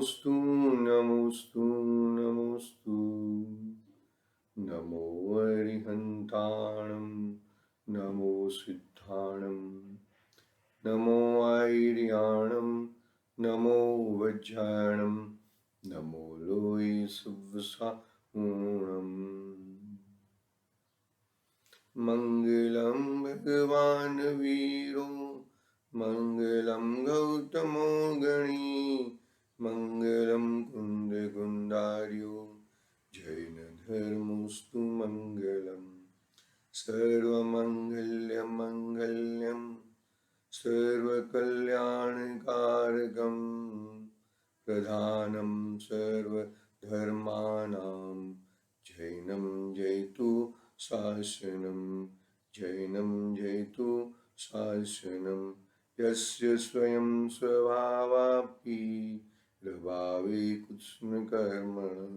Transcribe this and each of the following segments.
नमोस्तु नमोस्तु नमोस्तु। नमो अरिहन्ताणं नमो सिद्धाणं नमो आयर्याणं नमो वज्राणं नमो लोये सुवसाऊणम्। मङ्गलं भगवान् वीरो मङ्गलं गौतमो गणी मङ्गलं कुन्दकुन्दार्यो जैनधर्मोऽस्तु मङ्गलम्। सर्वमङ्गल्यमङ्गल्यं सर्वकल्याणकारकं प्रधानं सर्वधर्माणां जैनं जयतु शासनं जैनं जयतु शासनं। यस्य स्वयं स्वभावापि प्रभावे कृष्णकर्मणः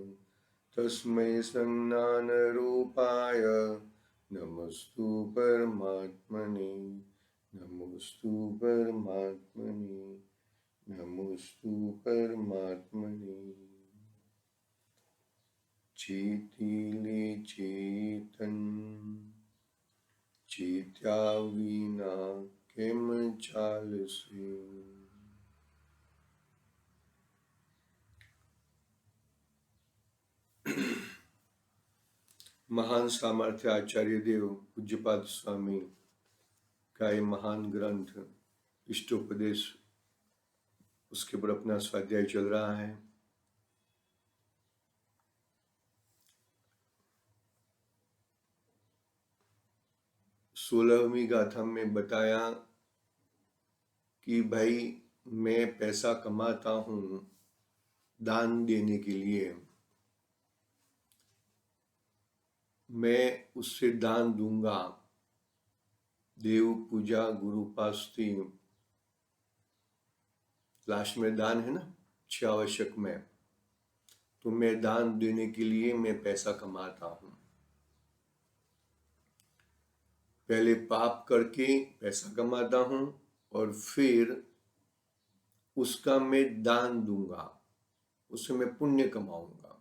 तस्मै संज्ञानरूपाय नमस्तु परमात्मने नमस्तु परमात्मने नमस्तु परमात्मने। चेतिले चेतन चेत्या विना केम चालसे। महान सामर्थ्य आचार्य देव पूज्यपाद स्वामी का ये महान ग्रंथ इष्टोपदेश, उसके ऊपर अपना स्वाध्याय चल रहा है। सोलहवीं गाथा में बताया कि भाई मैं पैसा कमाता हूं दान देने के लिए, मैं उससे दान दूंगा। देव पूजा गुरु उपासती, लास्ट में दान है ना 6 आवश्यक में, तो मैं दान देने के लिए मैं पैसा कमाता हूं। पहले पाप करके पैसा कमाता हूं और फिर उसका मैं दान दूंगा, उससे मैं पुण्य कमाऊंगा।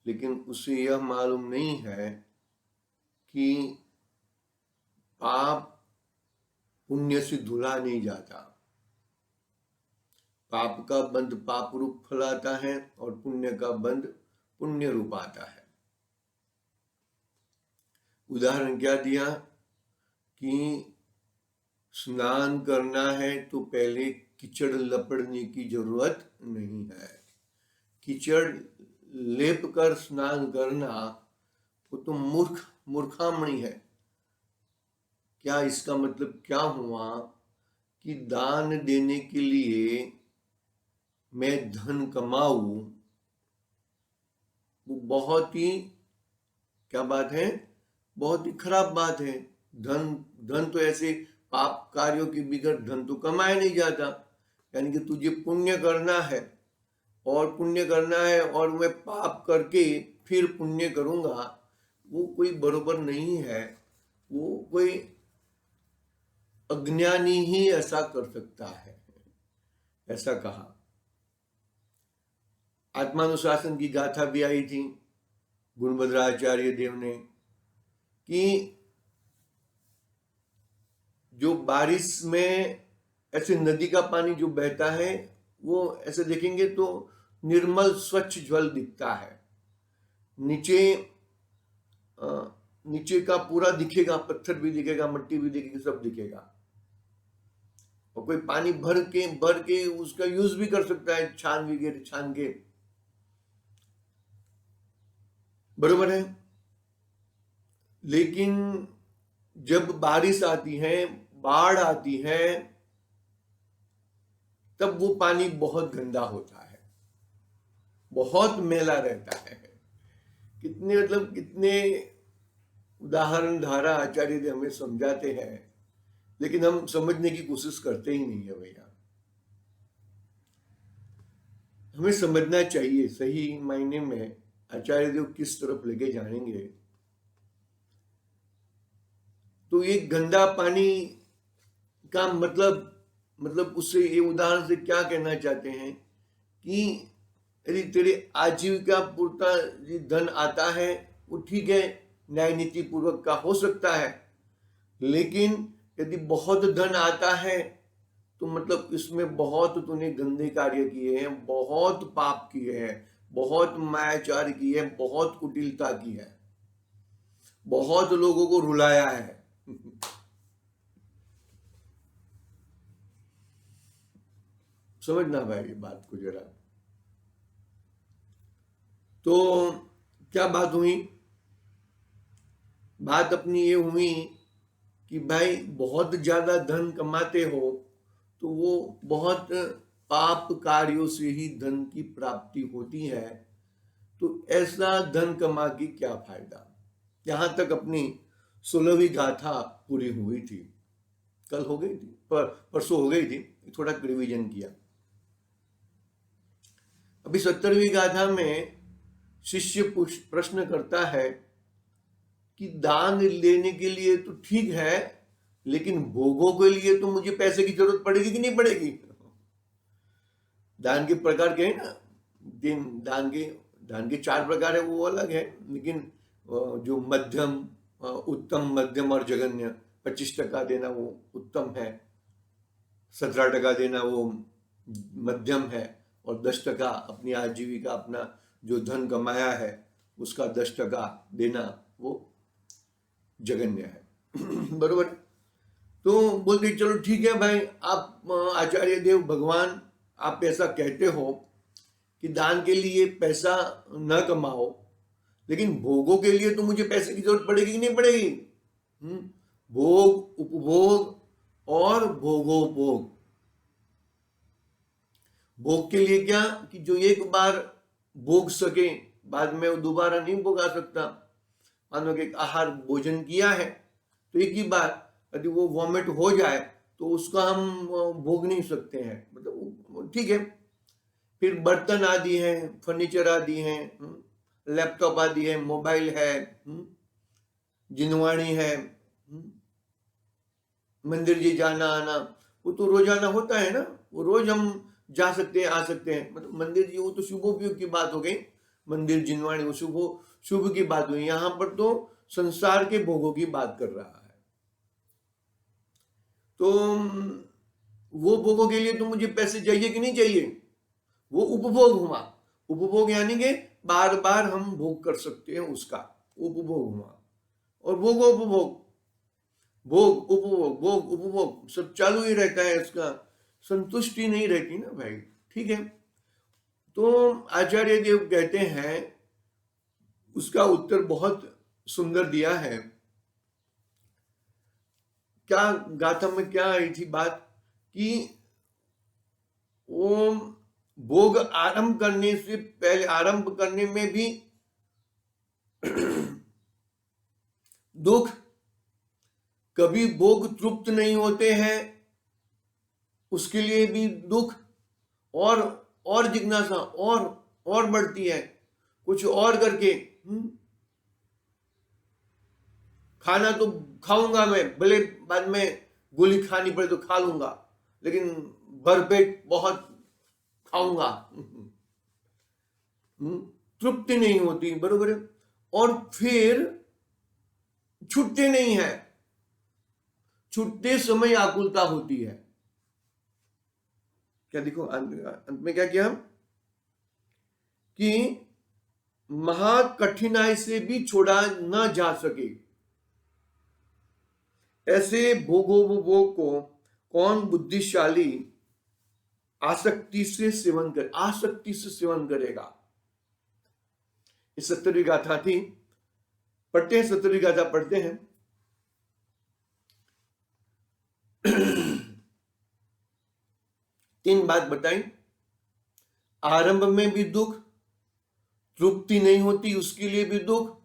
लेकिन उसे यह मालूम नहीं है कि पाप पुण्य से धुला नहीं जाता। पाप का बंध पाप रूप फल आता है और पुण्य का बंध पुण्य रूप आता है। उदाहरण क्या दिया कि स्नान करना है तो पहले कीचड़ लपड़ने की जरूरत नहीं है। कीचड़ लेप कर स्नान करना वो तो मूर्खामणी है। क्या इसका मतलब क्या हुआ कि दान देने के लिए मैं धन कमाऊं, वो बहुत ही क्या बात है, बहुत ही खराब बात है। धन तो ऐसे पाप कार्यों के बिगड़ धन तो कमाया नहीं जाता। यानी कि तुझे पुण्य करना है और मैं पाप करके फिर पुण्य करूंगा, वो कोई बरोबर नहीं है। वो कोई अज्ञानी ही ऐसा कर सकता है, ऐसा कहा। आत्मानुशासन की गाथा भी आई थी गुणभद्राचार्य देव ने कि जो बारिश में ऐसे नदी का पानी जो बहता है वो ऐसे देखेंगे तो निर्मल स्वच्छ जल दिखता है। नीचे का पूरा दिखेगा, पत्थर भी दिखेगा, मिट्टी भी दिखेगी, सब दिखेगा। और कोई पानी भर के उसका यूज भी कर सकता है, छान के, बरोबर है। लेकिन जब बारिश आती है, बाढ़ आती है, तब वो पानी बहुत गंदा होता है, बहुत मैला रहता है। कितने उदाहरण धारा आचार्य जी हमें समझाते हैं, लेकिन हम समझने की कोशिश करते ही नहीं है भैया। हमें समझना चाहिए सही मायने में आचार्य देव किस तरफ लेके जाएंगे। तो ये गंदा पानी का मतलब उससे ये उदाहरण से क्या कहना चाहते हैं कि यदि तेरे आजीविका पूरता धन आता है वो ठीक है, न्याय नीति पूर्वक का हो सकता है, लेकिन यदि बहुत धन आता है तो मतलब इसमें बहुत तूने गंदे कार्य किए हैं, बहुत पाप किए हैं, बहुत मायाचार किए हैं, बहुत कुटिलता की है, बहुत लोगों को रुलाया है। समझना भाई बात को जरा। तो क्या बात हुई? बात अपनी ये हुई कि भाई बहुत ज्यादा धन कमाते हो तो वो बहुत पाप कार्यों से ही धन की प्राप्ति होती है, तो ऐसा धन कमा के क्या फायदा। यहां तक अपनी 16वीं गाथा पूरी हुई थी, कल हो गई थी, परसों हो गई थी, थोड़ा रिवीजन किया। अभी 70वीं गाथा में शिष्य प्रश्न करता है कि दान लेने के लिए तो ठीक है, लेकिन भोगों के लिए तो मुझे पैसे की जरूरत पड़ेगी कि नहीं पड़ेगी। दान के प्रकार के हैं ना, दान के 4 प्रकार है, वो अलग है, लेकिन जो मध्यम, उत्तम, मध्यम और जघन्य, 25% देना वो उत्तम है, 17% देना वो मध्यम है, और 10% अपनी आजीविका, अपना जो धन कमाया है उसका 10% देना वो जघन्य है। बरोबर। तो बोलते चलो ठीक है भाई, आप आचार्य देव भगवान आप ऐसा कहते हो कि दान के लिए पैसा न कमाओ, लेकिन भोगों के लिए तो मुझे पैसे की जरूरत पड़ेगी कि नहीं पड़ेगी। भोग, उपभोग और भोगोपभोग। भोग के लिए क्या कि जो एक बार भोग सके बाद में वो दोबारा नहीं भोगा सकता। मानो कि आहार भोजन किया है तो एक ही बार यदि वो वॉमिट हो जाए तो उसका हम भोग नहीं सकते हैं, मतलब ठीक है। फिर बर्तन आदि हैं, फर्नीचर आदि हैं, लैपटॉप आदि है, मोबाइल है, जिनवाणी है, मंदिर जी जाना आना, वो तो रोजाना होता है ना, वो रोज हम जा सकते हैं, आ सकते हैं। मतलब मंदिर जी वो तो शुभोपयोग की बात हो गई, मंदिर जिनवाणी वो शुभ की बात हुई। यहां पर तो संसार के भोगों की बात कर रहा है। तो वो भोगों के लिए तो मुझे पैसे चाहिए कि नहीं चाहिए, वो उपभोग हुआ। उपभोग यानी कि बार बार हम भोग कर सकते हैं, उसका उपभोग हुआ। और भोगोपभोग, भोग उपभोग, भोग उपभोग सब चालू ही रहता है, इसका संतुष्टि नहीं रहती ना भाई। ठीक है। तो आचार्य देव कहते हैं, उसका उत्तर बहुत सुंदर दिया है। क्या गाथा में क्या आई थी बात कि वो भोग आरंभ करने से पहले, आरंभ करने में भी दुख, कभी भोग तृप्त नहीं होते हैं उसके लिए भी दुख, और जिज्ञासा और बढ़ती है, कुछ और करके खाना तो खाऊंगा मैं, भले बाद में गोली खानी पड़े तो खा लूंगा, लेकिन भरपेट बहुत खाऊंगा, तृप्ति नहीं होती। बरोबर है। और फिर छूटते नहीं है, छूटते समय आकुलता होती है। क्या देखो अंत में क्या किया कि महा कठिनाई से भी छोड़ा न जा सके ऐसे भोगोपभोग को कौन बुद्धिशाली आसक्ति से सेवन करेगा। इस 70वीं गाथा थी, पढ़ते हैं 70वीं गाथा पढ़ते हैं। तीन बात बताई, आरंभ में भी दुख, तृप्ति नहीं होती उसके लिए भी दुख,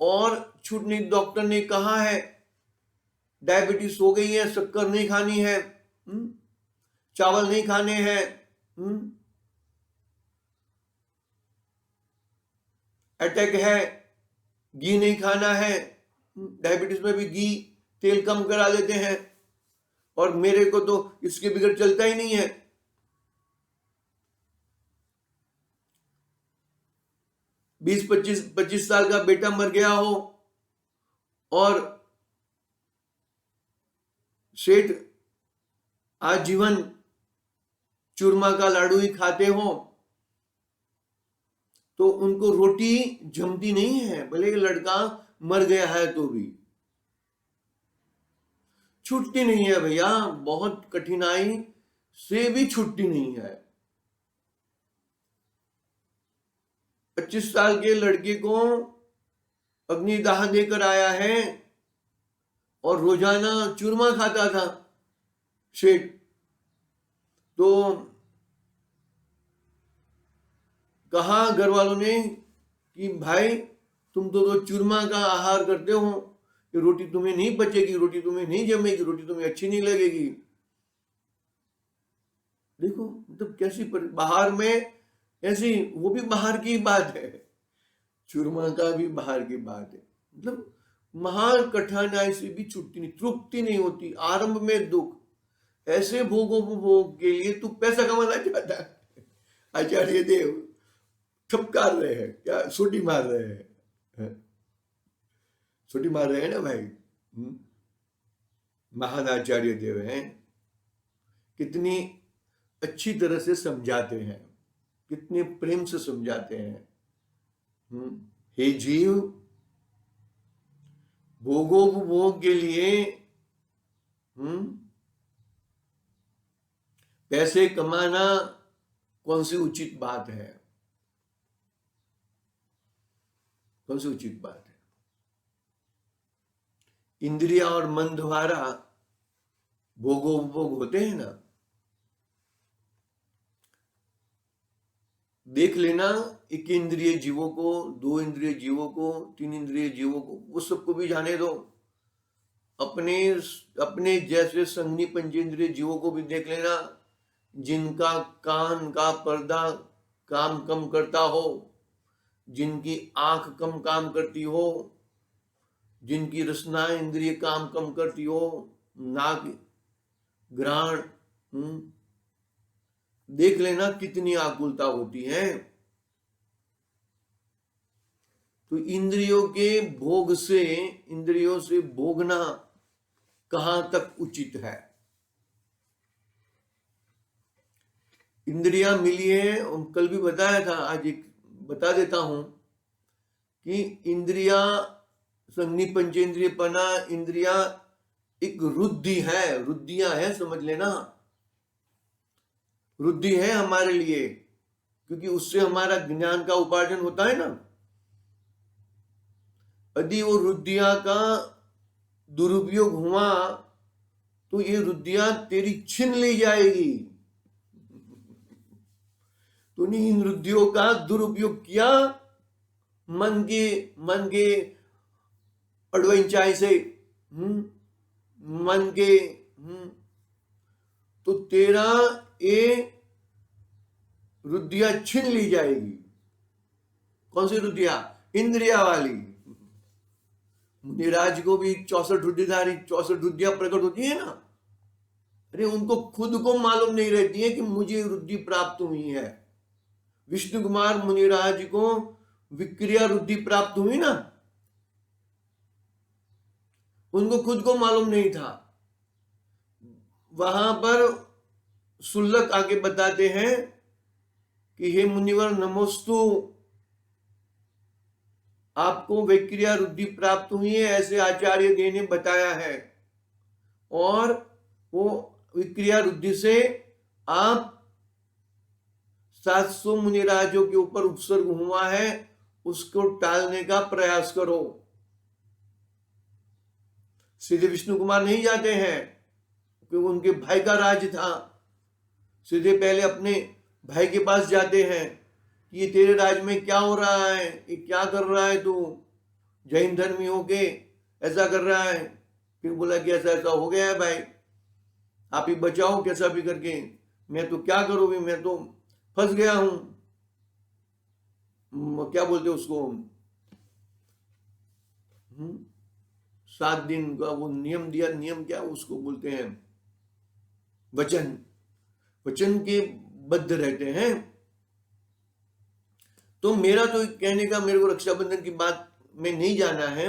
और छूटने, डॉक्टर ने कहा है डायबिटीज हो गई है, शक्कर नहीं खानी है, चावल नहीं खाने हैं, अटैक है, घी नहीं खाना है, डायबिटीज में भी घी तेल कम करा देते हैं, और मेरे को तो इसके बगैर चलता ही नहीं है। 20-25 साल का बेटा मर गया हो और सेठ आजीवन चूरमा का लाडू ही खाते हो, तो उनको रोटी जमती नहीं है, भले लड़का मर गया है तो भी छूटती नहीं है भैया, बहुत कठिनाई से भी छूटती नहीं है। 25 साल के लड़के को अग्निदाह देकर आया है और रोजाना चूरमा खाता था सेठ, तो कहा घर वालों ने कि भाई तुम तो चूरमा का आहार करते हो, कि रोटी तुम्हें नहीं बचेगी, रोटी तुम्हें नहीं जमेगी, रोटी तुम्हें अच्छी नहीं लगेगी। देखो मतलब कैसी बाहर में ऐसी, वो भी बाहर की बात है, चूरमा का भी बाहर की बात है, मतलब महान कठिनाई से भी छुट्टी नहीं, तृप्ति नहीं होती, आरंभ में दुख, ऐसे भोग के लिए तू पैसा कमाना चाहता है। आचार्य देव ठपकार रहे हैं क्या, सोटी मार रहे हैं, सोटी मार रहे हैं ना भाई। महान आचार्य देव हैं, कितनी अच्छी तरह से समझाते हैं, कितने प्रेम से समझाते हैं। हे जीव, भोगोपभोग के लिए पैसे कमाना कौन सी उचित बात है, कौन सी उचित बात है। इंद्रिया और मन द्वारा भोगोपभोग होते हैं ना, देख लेना, एक इंद्रिय जीवों को, 2 इंद्रिय जीवों को, 3 इंद्रिय जीवों को, वो सबको भी जाने दो, अपने जैसे संगनी पंचेंद्रिय जीवों को भी देख लेना, जिनका कान का पर्दा काम कम करता हो, जिनकी आंख कम काम करती हो, जिनकी रसना इंद्रिय काम कम करती हो, नाक, घ्राण, देख लेना कितनी आकुलता होती है। तो इंद्रियों के भोग से, इंद्रियों से भोगना कहां तक उचित है। इंद्रियां मिली है, कल भी बताया था, आज एक बता देता हूं कि इंद्रिया, संगनी पंचेंद्रिय पना, इंद्रिया एक रुद्धि है, रुद्धियां है, समझ लेना, रुद्धि है हमारे लिए, क्योंकि उससे हमारा ज्ञान का उपार्जन होता है ना। यदि वो रुद्धिया का दुरुपयोग हुआ तो ये रुद्धियां तेरी छीन ली जाएगी। तूने इन रुद्धियों का दुरुपयोग किया मन के अड़वंचाई से, मन के, तो तेरा ये रुद्धियां छीन ली जाएगी। कौन सी रुद्धिया? इंद्रिया वाली। मुनिराज को भी 64 रुद्धिधारी, 64 रुद्धियां प्रकट होती है ना, अरे उनको खुद को मालूम नहीं रहती है कि मुझे रुद्धि प्राप्त हुई है। विष्णु कुमार मुनिराज को विक्रिया रुद्धि प्राप्त हुई ना, उनको खुद को मालूम नहीं था। वहां पर सुल्लक आगे बताते हैं कि हे मुनिवर नमोस्तु, आपको विक्रिया रुद्धि प्राप्त हुई है, ऐसे आचार्य देव ने बताया है। और वो विक्रिया रुद्धि से आप 700 मुनिराजों के ऊपर उपसर्ग हुआ है, उसको टालने का प्रयास करो। सीधे विष्णु कुमार नहीं जाते हैं, क्योंकि उनके भाई का राज था। सीधे पहले अपने भाई के पास जाते हैं कि ये तेरे राज में क्या हो रहा है, ये क्या कर रहा है, तू जैन धर्मी होके ऐसा कर रहा है। फिर बोला कि ऐसा ऐसा हो गया है भाई, आप ही बचाओ कैसा भी करके, मैं तो क्या करूं, मैं तो फंस गया हूं। क्या बोलते उसको, 7 दिन का वो नियम दिया, नियम क्या उसको बोलते हैं, वचन, वचन के बद्ध रहते हैं। तो मेरा तो कहने का, मेरे को रक्षाबंधन की बात में नहीं जाना है,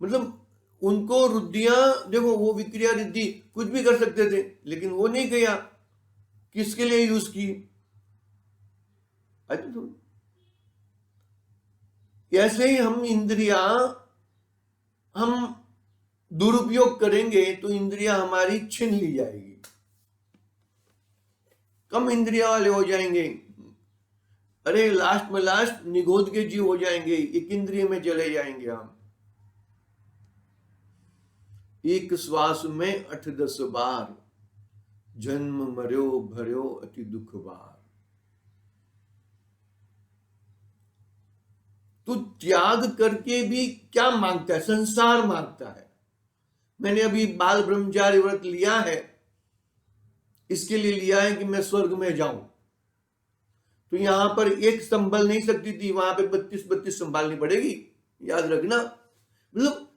मतलब उनको रुद्धियां, देखो वो विक्रिया रिद्धि कुछ भी कर सकते थे, लेकिन वो नहीं किया। किसके लिए यूज की? तो ऐसे ही हम इंद्रिया हम दुरुपयोग करेंगे तो इंद्रिया हमारी छीन ली जाएगी, कम इंद्रिया वाले हो जाएंगे। अरे लास्ट में लास्ट निगोद के जीव हो जाएंगे, एक इंद्रिय में चले जाएंगे हम। एक श्वास में 8-10 बार जन्म मर्यो भर्यो अति दुख बार। तो त्याग करके भी क्या मांगता है? संसार मांगता है। मैंने अभी बाल ब्रह्मचारी व्रत लिया है, इसके लिए लिया है कि मैं स्वर्ग में जाऊं। तो यहां पर एक संभल नहीं सकती थी, वहां पे 32 संभालनी पड़ेगी, याद रखना। मतलब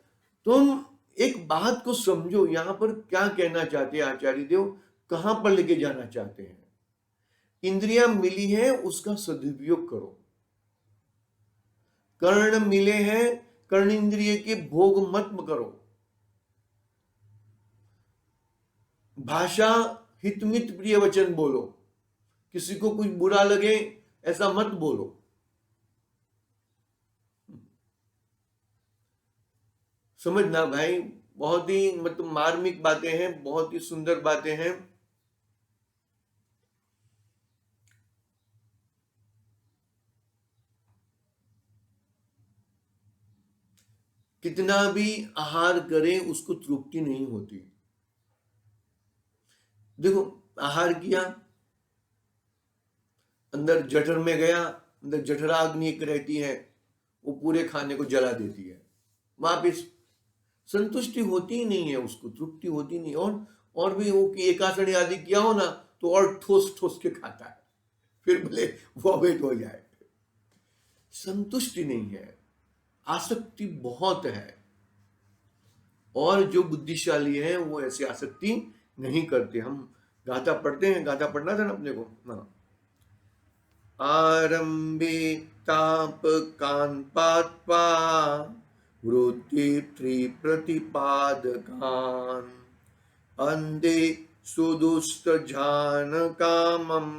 तुम एक बात को समझो, यहां पर क्या कहना चाहते हैं आचार्य देव, कहां पर लेके जाना चाहते हैं। इंद्रियां मिली है, उसका सदुपयोग करो। कर्ण मिले हैं, कर्ण इंद्रिय के भोग मत करो। भाषा हितमित प्रिय वचन बोलो, किसी को कुछ बुरा लगे ऐसा मत बोलो। समझना भाई, बहुत ही मतलब मार्मिक बातें हैं, बहुत ही सुंदर बातें हैं। कितना भी आहार करें उसको तृप्ति नहीं होती। देखो, आहार किया, अंदर जठर में गया, अंदर जठराग्नि एक रहती है, वो पूरे खाने को जला देती है, वापिस संतुष्टि होती ही नहीं है, उसको तृप्ति होती नहीं। और भी वो कि एकासनी आदि किया हो ना तो और ठोस ठोस के खाता है, फिर भले वॉमिट हो जाए। संतुष्टि नहीं है, आसक्ति बहुत है। और जो बुद्धिशाली है वो ऐसी आसक्ति नहीं करते। हम गाथा पढ़ते हैं, गाथा पढ़ना था ना अपने को। हाँ, आरंभे ताप कान्पात्पा वृत्ति प्रतिपादकान अंधे सुदुष्ट जान कामम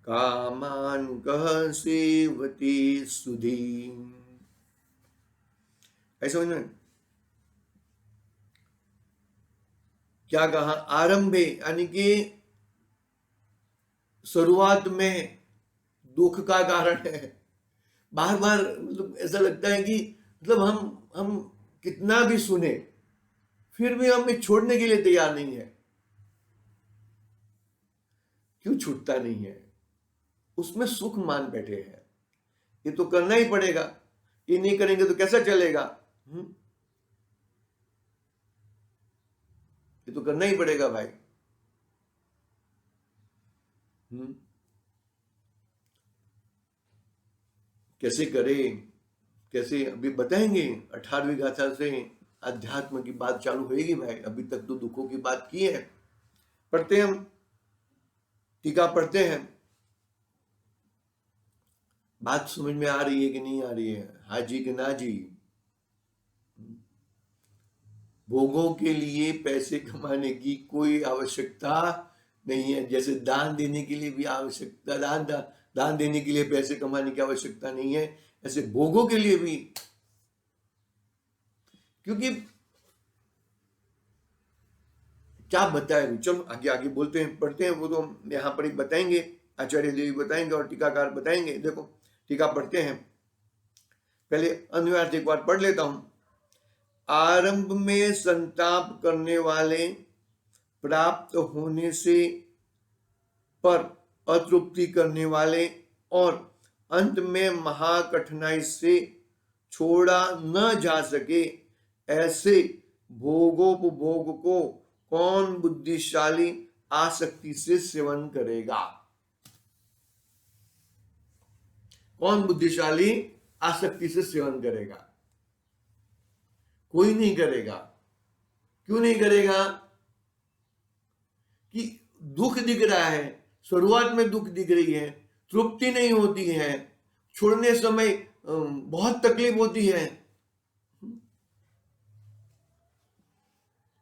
कामान कह सेवती सुधी। ऐसा समझ में क्या कहा? आरंभे यानी कि शुरुआत में दुख का कारण है। बार बार मतलब ऐसा लगता है कि मतलब हम कितना भी सुने फिर भी हमें छोड़ने के लिए तैयार नहीं है। क्यों छूटता नहीं है? उसमें सुख मान बैठे हैं, ये तो करना ही पड़ेगा, ये नहीं करेंगे तो कैसा चलेगा। ये तो करना ही पड़ेगा भाई। कैसे करें, कैसे अभी बताएंगे। 18वीं गाथा से अध्यात्म की बात चालू होगी भाई। अभी तक तो दुखों की बात की है। पढ़ते हम, टीका पढ़ते हैं। बात समझ में आ रही है कि नहीं आ रही है? हाजी कि ना जी? भोगों के लिए पैसे कमाने की कोई आवश्यकता नहीं है। जैसे दान देने के लिए भी आवश्यकता, दान देने के लिए पैसे कमाने की आवश्यकता नहीं है, ऐसे भोगों के लिए भी। क्योंकि क्या बताए, चलो आगे आगे बोलते हैं, पढ़ते हैं। वो तो यहाँ पर ही बताएंगे, आचार्य देवी बताएंगे और टीकाकार बताएंगे। देखो टीका पढ़ते हैं, पहले अनुवाद एक बार पढ़ लेता हूं। आरंभ में संताप करने वाले, प्राप्त होने से पर अतृप्ति करने वाले और अंत में महाकठिनाई से छोड़ा न जा सके, ऐसे भोगोपभोग को कौन बुद्धिशाली आसक्ति से सेवन करेगा? कौन बुद्धिशाली आसक्ति से सेवन करेगा? कोई नहीं करेगा। क्यों नहीं करेगा? कि दुख दिख रहा है, शुरुआत में दुख दिख रही है, तृप्ति नहीं होती है, छोड़ने समय बहुत तकलीफ होती है।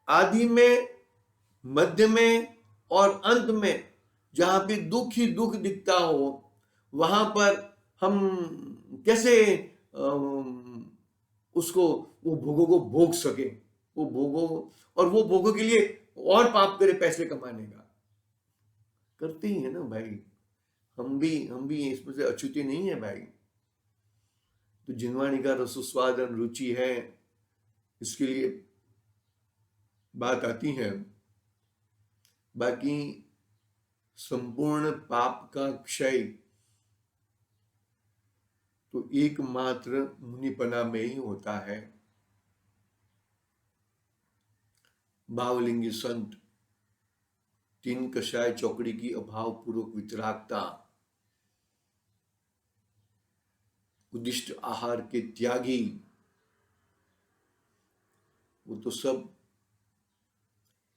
आदि में, मध्य में और अंत में जहां पे दुख ही दुख दिखता हो, वहां पर हम कैसे उसको, वो भोगों को भोग सके, वो भोगों, और वो भोगों के लिए और पाप करे पैसे कमाने का, करते ही है ना भाई। हम भी इसमें से अछूते नहीं है भाई। तो जिनवाणी का रसोस्वादन रुचि है, इसके लिए बात आती है। बाकी संपूर्ण पाप का क्षय तो एकमात्र मुनिपना में ही होता है। भावलिंगी संत, तीन कषाय चौकड़ी की अभाव पूर्वक वितरागता, उद्दिष्ट आहार के त्यागी, वो तो सब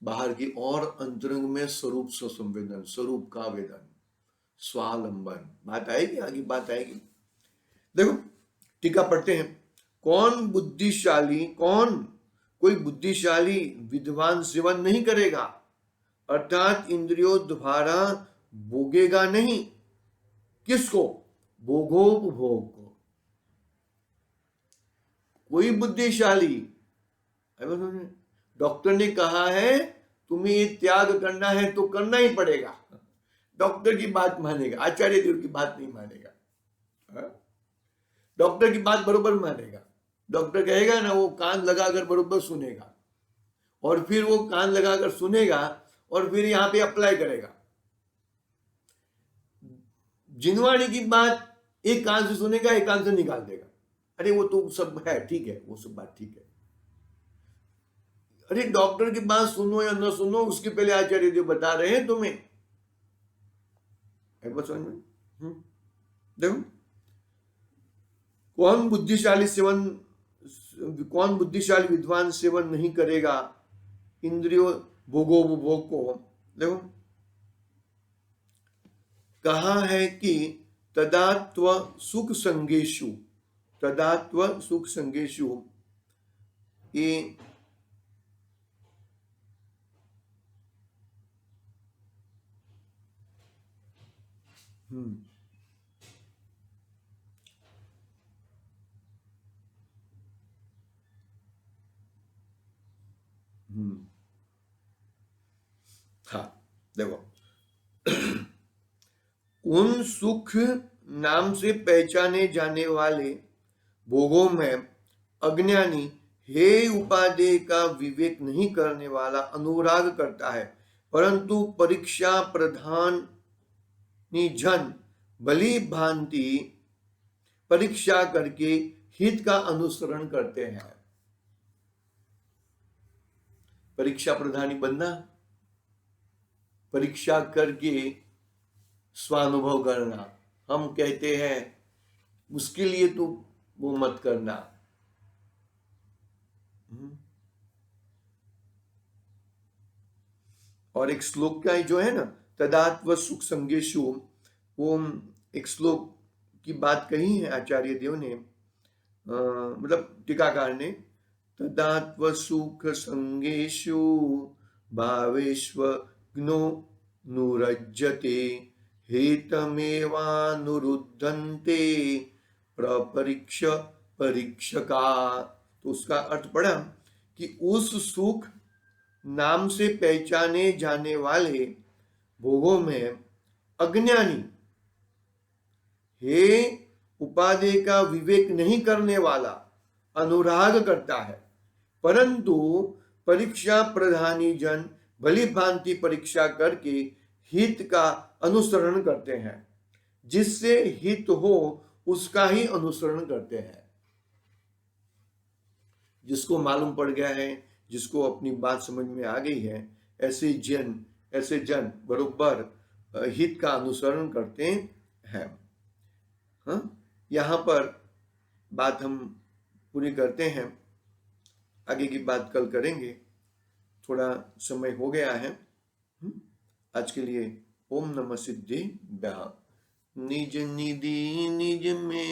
बाहर की और अंतरंग में स्वरूप संवेदन, स्वरूप का वेदन, स्वालंबन। बात आएगी, आगे बात आएगी। देखो टीका पढ़ते हैं। कौन बुद्धिशाली, कोई बुद्धिशाली विद्वान सेवन नहीं करेगा, अर्थात इंद्रियों द्वारा भोगेगा नहीं। किसको? भोगोपभोग को। कोई बुद्धिशाली, डॉक्टर ने कहा है तुम्हें ये त्याग करना है तो करना ही पड़ेगा, डॉक्टर की बात मानेगा, आचार्य देव की बात नहीं मानेगा। डॉक्टर की बात बरोबर मानेगा, डॉक्टर कहेगा ना, वो कान लगाकर बरोबर सुनेगा, और फिर वो कान लगाकर सुनेगा और फिर यहाँ पे अप्लाई करेगा। जिनवाणी की बात एक कान से सुनेगा, एक कान से निकाल देगा। अरे वो तो सब है, ठीक है, वो सब बात ठीक है। अरे डॉक्टर की बात सुनो या न सुनो, उसके पहले आचार्य देव बता रहे हैं तुम्हें, एक बात समझ में। देखो कौन बुद्धिशाली विद्वान सेवन नहीं करेगा इंद्रियों भोगोपभोग को। देखो कहा है कि तदात्व सुख संगेषु, तदात्व सुख संगेषु, ये हाँ देखो, उन सुख नाम से पहचाने जाने वाले भोगों में अज्ञानी हे उपादेय का विवेक नहीं करने वाला अनुराग करता है, परंतु परीक्षा प्रधान जन भली भांति परीक्षा करके हित का अनुसरण करते हैं। परीक्षा प्रधानी बनना, परीक्षा करके स्वानुभव करना। हम कहते हैं उसके लिए तो वो मत करना। और एक श्लोक का जो है ना, तदात्व सुख संगेशु, वो एक श्लोक की बात कही है आचार्य देव ने, मतलब टीकाकार ने, तदात्व सुख संगेशु भावेष्वग्नो नुरज्यते हेतमेवानुरुद्धन्ते प्रपरीक्ष परीक्षका। तो उसका अर्थ पड़ा कि उस सुख नाम से पहचाने जाने वाले भोगों में अज्ञानी हे उपादेय का विवेक नहीं करने वाला अनुराग करता है, परंतु परीक्षा प्रधानी जन भली भांति परीक्षा करके हित का अनुसरण करते हैं। जिससे हित हो उसका ही अनुसरण करते हैं। जिसको मालूम पड़ गया है, जिसको अपनी बात समझ में आ गई है, ऐसे जन बरोबर हित का अनुसरण करते हैं। हाँ, यहाँ पर बात हम पूरी करते हैं, आगे की बात कल करेंगे, थोड़ा समय हो गया है। आज के लिए ओम नमः सिद्धि। निज निधि निज में